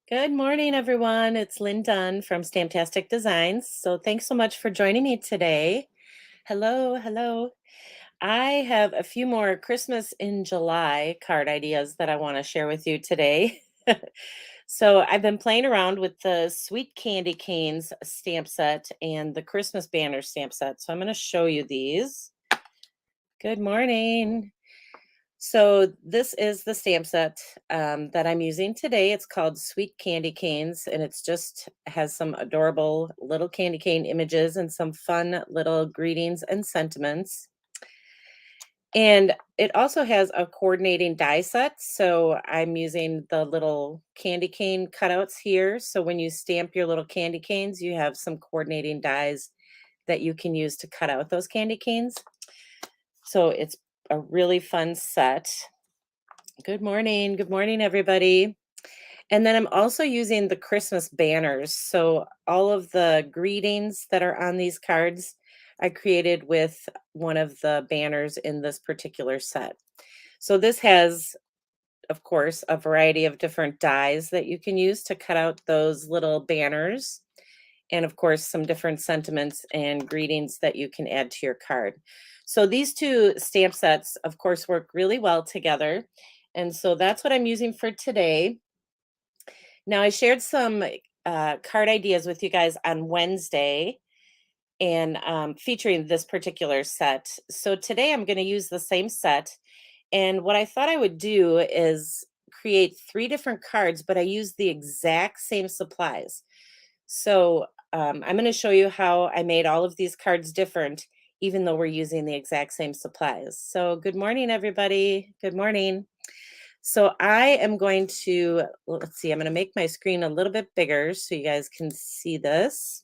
Good morning, everyone. It's Lynn Dunn from Stamptastic Designs. So thanks so much for joining me today. Hello, hello. I have a few more Christmas in July card ideas that I want to share with you today. So I've been playing around with the Sweet Candy Canes stamp set and the Christmas banner stamp set. So I'm going to show you these. Good morning. So this is the stamp set that I'm using today. It's called Sweet Candy Canes, and it's just has some adorable little candy cane images and some fun little greetings and sentiments. And it also has a coordinating die set. So I'm using the little candy cane cutouts here. So when you stamp your little candy canes, you have some coordinating dies that you can use to cut out those candy canes. So it's a really fun set. Good morning. Good morning, everybody. And then I'm also using the Christmas banners. So all of the greetings that are on these cards, I created with one of the banners in this particular set. So this has, of course, a variety of different dies that you can use to cut out those little banners. And of course, some different sentiments and greetings that you can add to your card. So these two stamp sets, of course, work really well together. And so that's what I'm using for today. Now, I shared some card ideas with you guys on Wednesday and featuring this particular set. So today I'm going to use the same set. And what I thought I would do is create three different cards, but I use the exact same supplies. So I'm going to show you how I made all of these cards different, even though we're using the exact same supplies. So good morning, everybody. Good morning. So I am going to, well, let's see, I'm going to make my screen a little bit bigger so you guys can see this.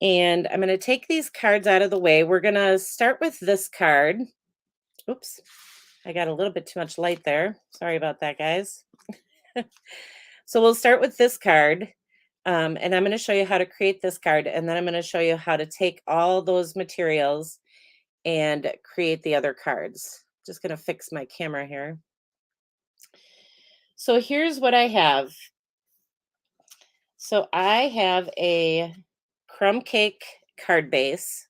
And I'm going to take these cards out of the way. We're going to start with this card. Oops, I got a little bit too much light there. Sorry about that, guys. So we'll start with this card. And I'm going to show you how to create this card. And then I'm going to show you how to take all those materials and create the other cards. Just going to fix my camera here. So here's what I have. So I have a crumb cake card base.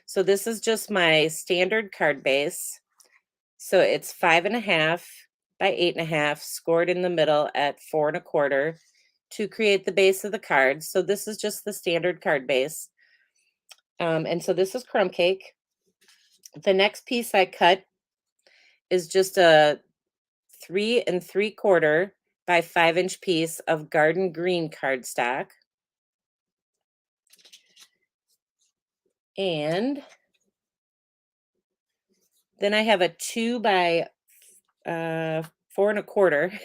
So this is just my standard card base. So it's 5.5 by 8.5, scored in the middle at 4.25 to create the base of the card. So this is just the standard card base. And so this is crumb cake. The next piece I cut is just a 3 3/4 by 5-inch piece of garden green cardstock. And then I have a 2 by 4.25.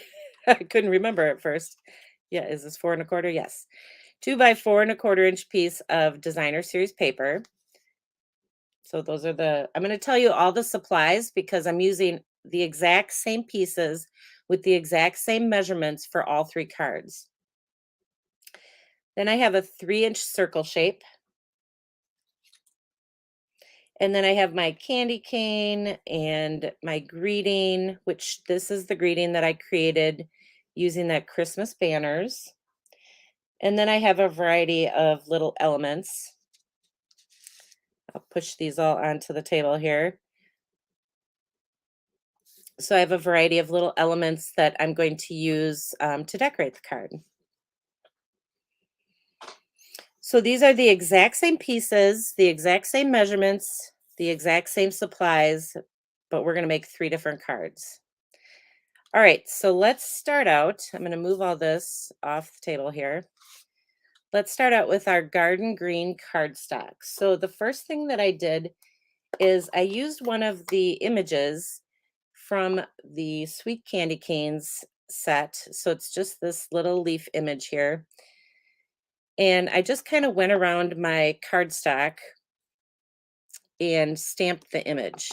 I couldn't remember at first. Yeah, is this 4.25? Yes. 2 by 4.25-inch piece of designer series paper. So those are I'm going to tell you all the supplies because I'm using the exact same pieces with the exact same measurements for all three cards. Then I have a 3-inch circle shape. And then I have my candy cane and my greeting, which this is the greeting that I created using that Christmas banners. And then I have a variety of little elements. I'll push these all onto the table here. So I have a variety of little elements that I'm going to use to decorate the card. So these are the exact same pieces, the exact same measurements, the exact same supplies, but we're going to make three different cards. All right, so let's start out. I'm going to move all this off the table here. Let's start out with our garden green cardstock. So the first thing that I did is I used one of the images from the Sweet Candy Canes set. So it's just this little leaf image here. And I just kind of went around my cardstock and stamped the image.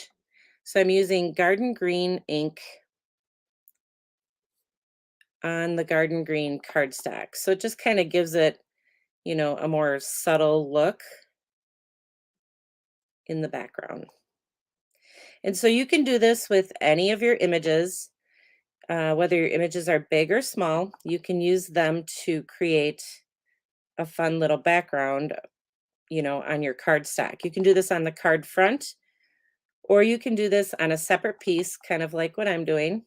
So I'm using garden green ink on the garden green cardstock. So it just kind of gives it, a more subtle look in the background. And so you can do this with any of your images. Whether your images are big or small, you can use them to create a fun little background, on your card stack. You can do this on the card front, or you can do this on a separate piece, kind of like what I'm doing.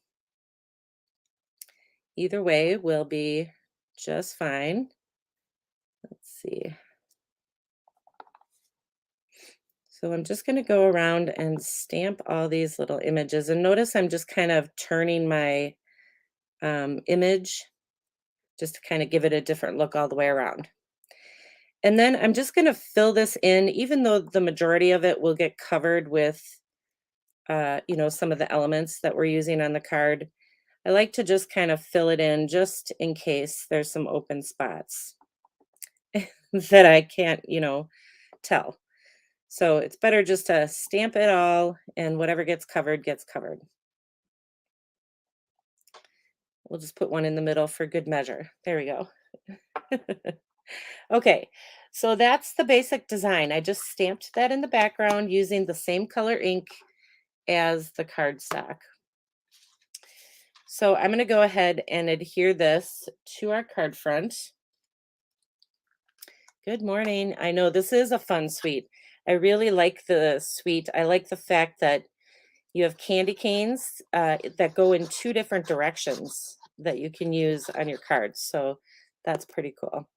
Either way will be just fine. Let's see. So I'm just going to go around and stamp all these little images. And notice I'm just kind of turning my image just to kind of give it a different look all the way around. And then I'm just going to fill this in, even though the majority of it will get covered with, some of the elements that we're using on the card. I like to just kind of fill it in just in case there's some open spots that I can't, tell. So it's better just to stamp it all, and whatever gets covered gets covered. We'll just put one in the middle for good measure. There we go. Okay, so that's the basic design. I just stamped that in the background using the same color ink as the cardstock. So I'm going to go ahead and adhere this to our card front. Good morning. I know this is a fun suite. I really like the suite. I like the fact that you have candy canes that go in two different directions that you can use on your cards. So that's pretty cool.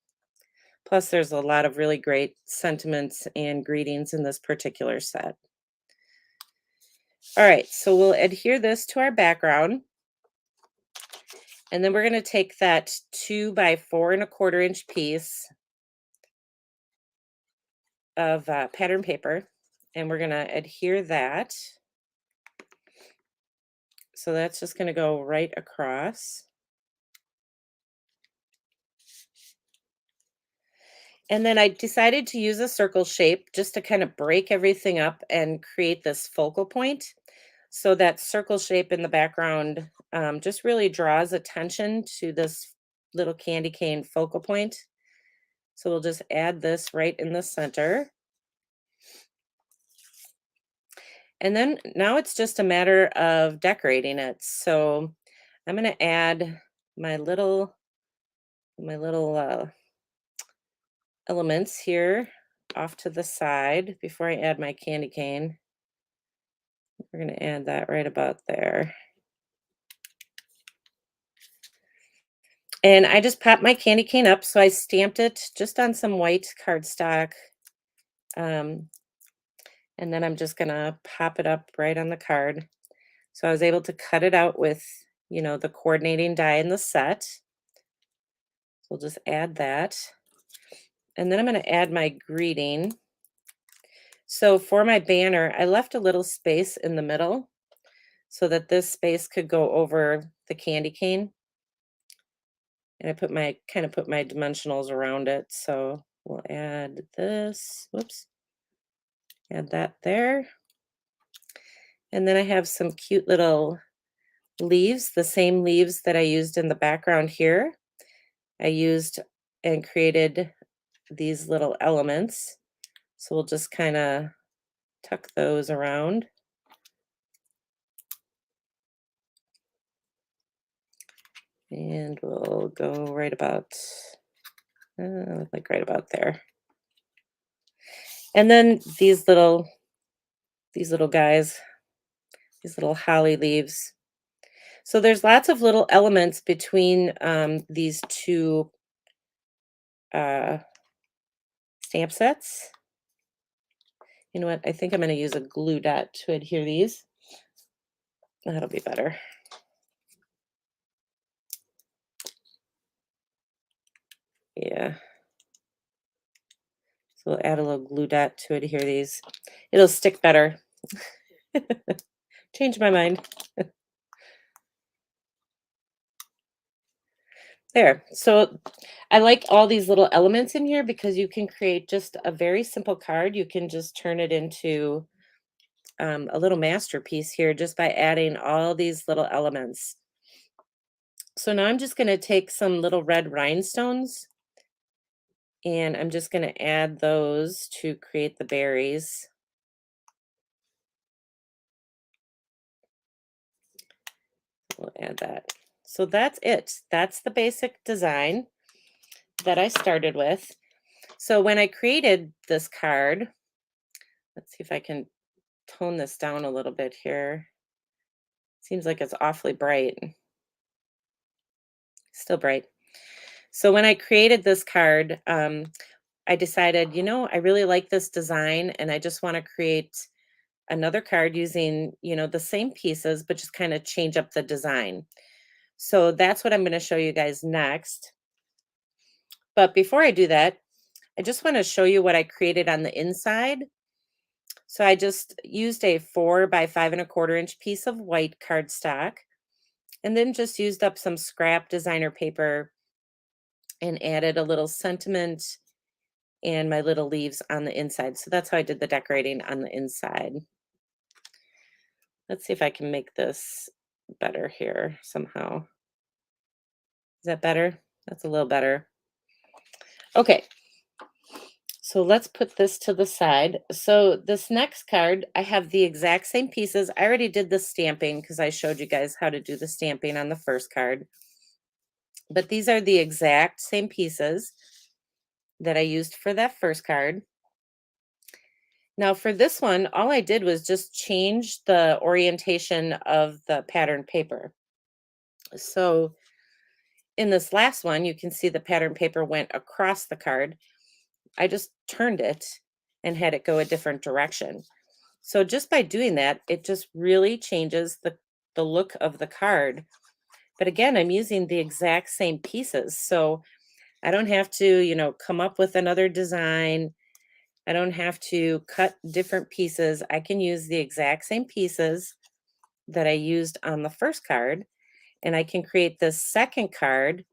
Plus, there's a lot of really great sentiments and greetings in this particular set. All right, so we'll adhere this to our background. And then we're going to take that 2 by 4¼ inch piece of pattern paper, and we're going to adhere that. So that's just going to go right across. And then I decided to use a circle shape just to kind of break everything up and create this focal point. So that circle shape in the background just really draws attention to this little candy cane focal point. So we'll just add this right in the center. And then now it's just a matter of decorating it. So I'm going to add my little elements here off to the side before I add my candy cane. We're going to add that right about there. And I just popped my candy cane up, so I stamped it just on some white cardstock. And then I'm just going to pop it up right on the card. So I was able to cut it out with, the coordinating die in the set. So we'll just add that. And then I'm going to add my greeting. So for my banner, I left a little space in the middle so that this space could go over the candy cane. And I put my dimensionals around it. So we'll add this. Whoops. Add that there. And then I have some cute little leaves, the same leaves that I used in the background here. I used and created these little elements. So we'll just kind of tuck those around. And we'll go right about, right about there. And then these little guys, these little holly leaves. So there's lots of little elements between these two stamp sets. You know what? I think I'm going to use a glue dot to adhere these. That'll be better. Yeah. So we'll add a little glue dot to adhere these. It'll stick better. Change my mind. There. So I like all these little elements in here because you can create just a very simple card. You can just turn it into a little masterpiece here just by adding all these little elements. So now I'm just going to take some little red rhinestones and I'm just going to add those to create the berries. We'll add that. So that's it. That's the basic design that I started with. So when I created this card, let's see if I can tone this down a little bit here. Seems like it's awfully bright. Still bright. So when I created this card, I decided, I really like this design and I just want to create another card using, the same pieces, but just kind of change up the design. So that's what I'm going to show you guys next. But before I do that, I just want to show you what I created on the inside. So I just used a 4 by 5 1/4 inch piece of white cardstock and then just used up some scrap designer paper and added a little sentiment and my little leaves on the inside. So that's how I did the decorating on the inside. Let's see if I can make this better here somehow. Is that better? That's a little better. Okay, so let's put this to the side. So this next card, I have the exact same pieces. I already did the stamping because I showed you guys how to do the stamping on the first card. But these are the exact same pieces that I used for that first card. Now for this one, all I did was just change the orientation of the pattern paper. So in this last one, you can see the pattern paper went across the card. I just turned it and had it go a different direction. So just by doing that, it just really changes the look of the card. But again, I'm using the exact same pieces. So I don't have to, come up with another design. I don't have to cut different pieces. I can use the exact same pieces that I used on the first card. And I can create this second card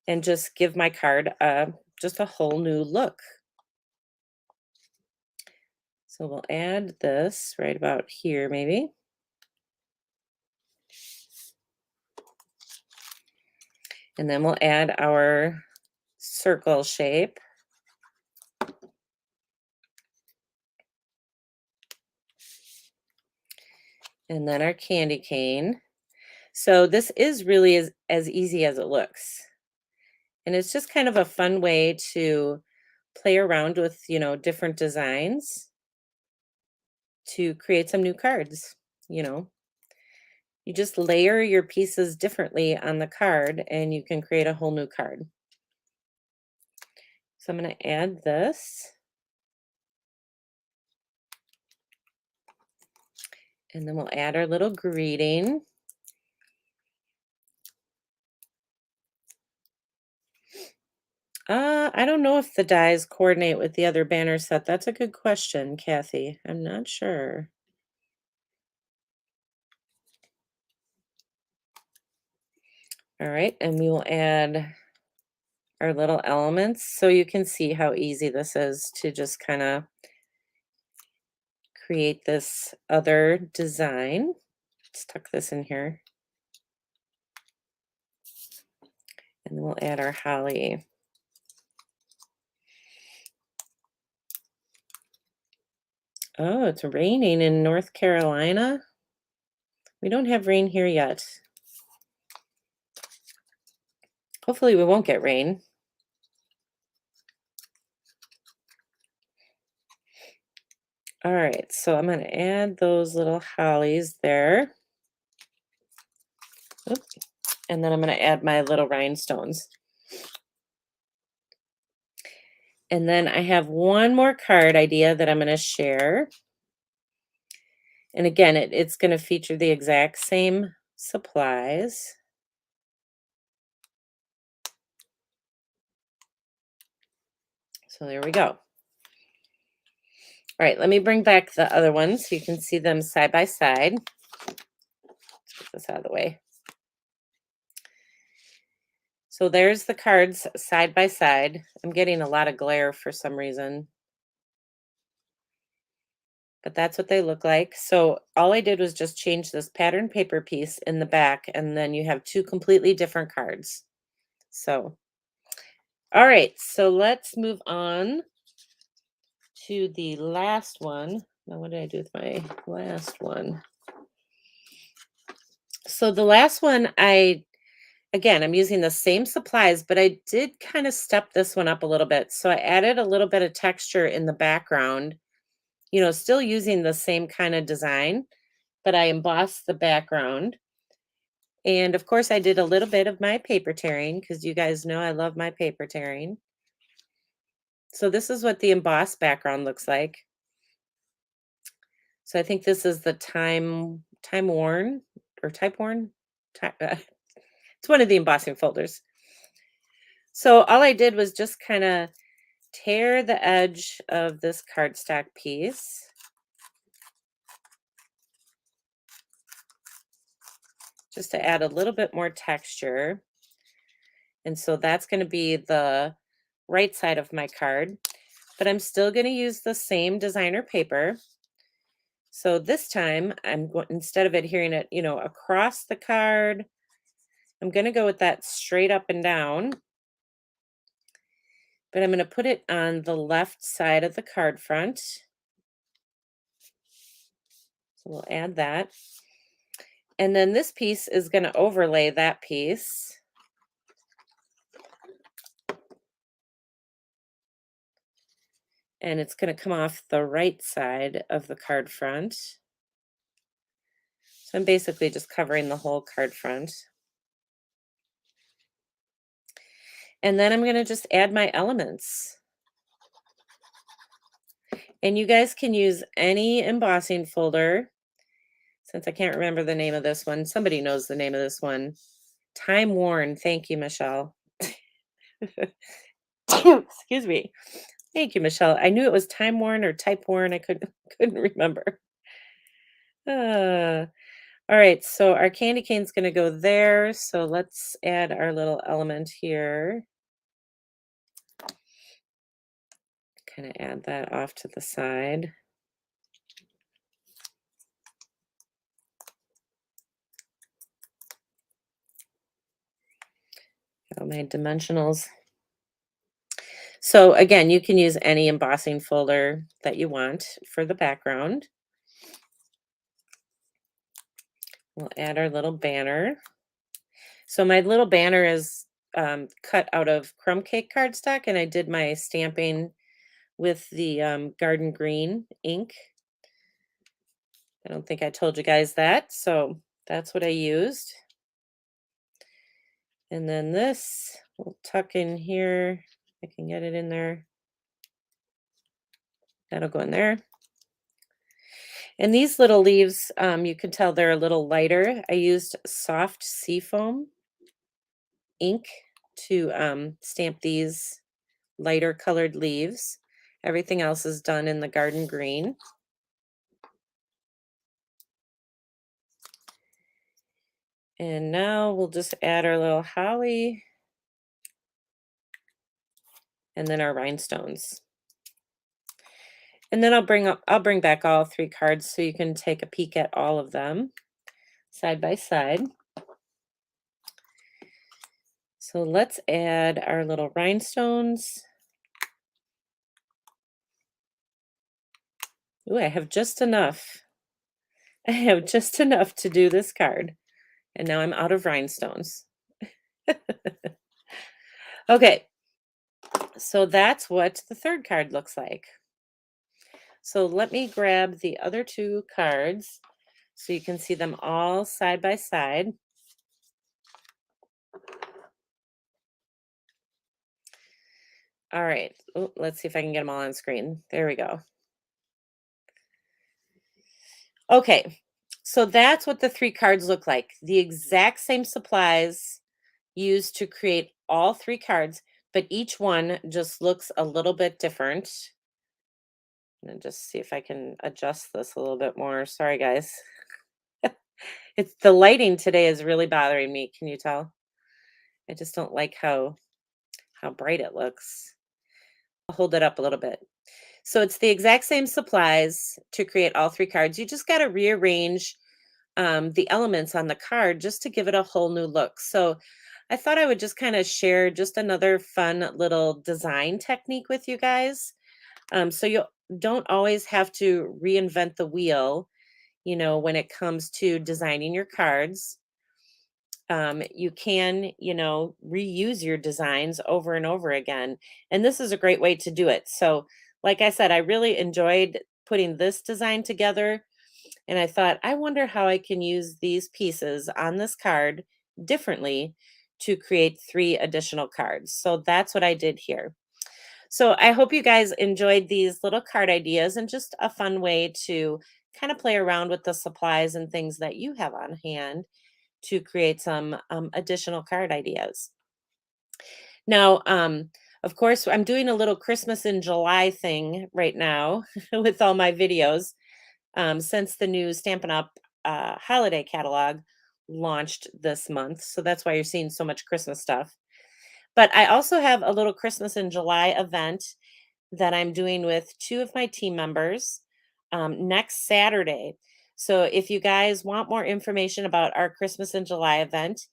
and just give my card just a whole new look. So we'll add this right about here, maybe. And then we'll add our circle shape. And then our candy cane. So this is really as easy as it looks. And it's just kind of a fun way to play around with, different designs to create some new cards, you know. You just layer your pieces differently on the card and you can create a whole new card. So I'm going to add this. And then we'll add our little greeting. I don't know if the dies coordinate with the other banner set. That's a good question, Kathy. I'm not sure. All right, and we will add our little elements so you can see how easy this is to just kind of create this other design. Let's tuck this in here. And then we'll add our holly. Oh, it's raining in North Carolina. We don't have rain here yet. Hopefully we won't get rain. All right, so I'm going to add those little hollies there. Oops. And then I'm going to add my little rhinestones. And then I have one more card idea that I'm going to share. And again, it's going to feature the exact same supplies. So there we go. All right, let me bring back the other ones so you can see them side by side. Let's get this out of the way. So there's the cards side by side. I'm getting a lot of glare for some reason. But that's what they look like. So all I did was just change this pattern paper piece in the back, and then you have two completely different cards. So, all right, so let's move on to the last one. Now, what did I do with my last one? So the last one again, I'm using the same supplies, but I did kind of step this one up a little bit. So I added a little bit of texture in the background, still using the same kind of design, but I embossed the background. And of course, I did a little bit of my paper tearing because you guys know I love my paper tearing. So this is what the embossed background looks like. So I think this is the time worn or type worn. It's one of the embossing folders. So all I did was just kind of tear the edge of this cardstock piece just to add a little bit more texture. And so that's going to be the right side of my card, but I'm still going to use the same designer paper. So this time I'm going, instead of adhering it, across the card, I'm going to go with that straight up and down, but I'm going to put it on the left side of the card front. So we'll add that. And then this piece is going to overlay that piece. And it's going to come off the right side of the card front. So I'm basically just covering the whole card front. And then I'm going to just add my elements. And you guys can use any embossing folder. Since I can't remember the name of this one, somebody knows the name of this one. Time Worn. Thank you, Michelle. Excuse me. Thank you, Michelle. I knew it was Time Worn or Type Worn. I couldn't remember. Uh, all right, so our candy cane's going to go there. So let's add our little element here. Kind of add that off to the side. Got all my dimensionals. So again, you can use any embossing folder that you want for the background. We'll add our little banner. So my little banner is cut out of crumb cake cardstock, and I did my stamping with the garden green ink. I don't think I told you guys that, so that's what I used. And then this we'll tuck in here. I can get it in there. That'll go in there. And these little leaves, you can tell they're a little lighter. I used soft seafoam ink to stamp these lighter colored leaves. Everything else is done in the garden green. And now we'll just add our little holly and then our rhinestones. And then I'll bring back all three cards so you can take a peek at all of them side by side. So let's add our little rhinestones. Ooh, I have just enough. I have just enough to do this card. And now I'm out of rhinestones. Okay, so that's what the third card looks like. So let me grab the other two cards so you can see them all side by side. All right, oh, let's see if I can get them all on screen. There we go. Okay, so that's what the three cards look like. The exact same supplies used to create all three cards, but each one just looks a little bit different. And just see if I can adjust this a little bit more. Sorry, guys. It's the lighting today is really bothering me. Can you tell? I just don't like how bright it looks. I'll hold it up a little bit. So it's the exact same supplies to create all three cards. You just got to rearrange the elements on the card just to give it a whole new look. So I thought I would just kind of share just another fun little design technique with you guys. So you don't always have to reinvent the wheel, when it comes to designing your cards. You can, reuse your designs over and over again. And this is a great way to do it. So, like I said, I really enjoyed putting this design together. And I thought, I wonder how I can use these pieces on this card differently to create 3 additional cards. So that's what I did here. So I hope you guys enjoyed these little card ideas and just a fun way to kind of play around with the supplies and things that you have on hand to create some additional card ideas. Now, of course, I'm doing a little Christmas in July thing right now with all my videos since the new Stampin' Up! Holiday catalog launched this month. So that's why you're seeing so much Christmas stuff. But I also have a little Christmas in July event that I'm doing with 2 of my team members next Saturday. So if you guys want more information about our Christmas in July event,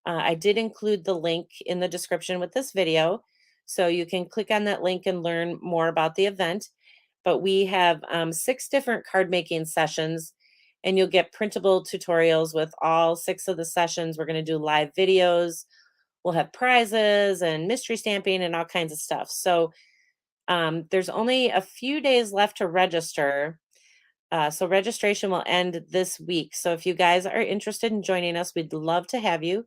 I did include the link in the description with this video. So you can click on that link and learn more about the event. But we have 6 different card making sessions, and you'll get printable tutorials with all 6 of the sessions. We're going to do live videos. We'll have prizes and mystery stamping and all kinds of stuff. So there's only a few days left to register. So registration will end this week. So if you guys are interested in joining us, we'd love to have you.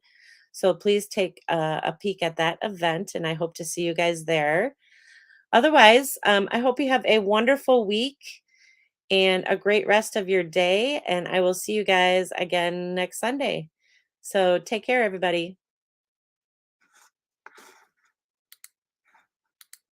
So please take a peek at that event, and I hope to see you guys there. Otherwise, I hope you have a wonderful week and a great rest of your day. And I will see you guys again next Sunday. So take care, everybody.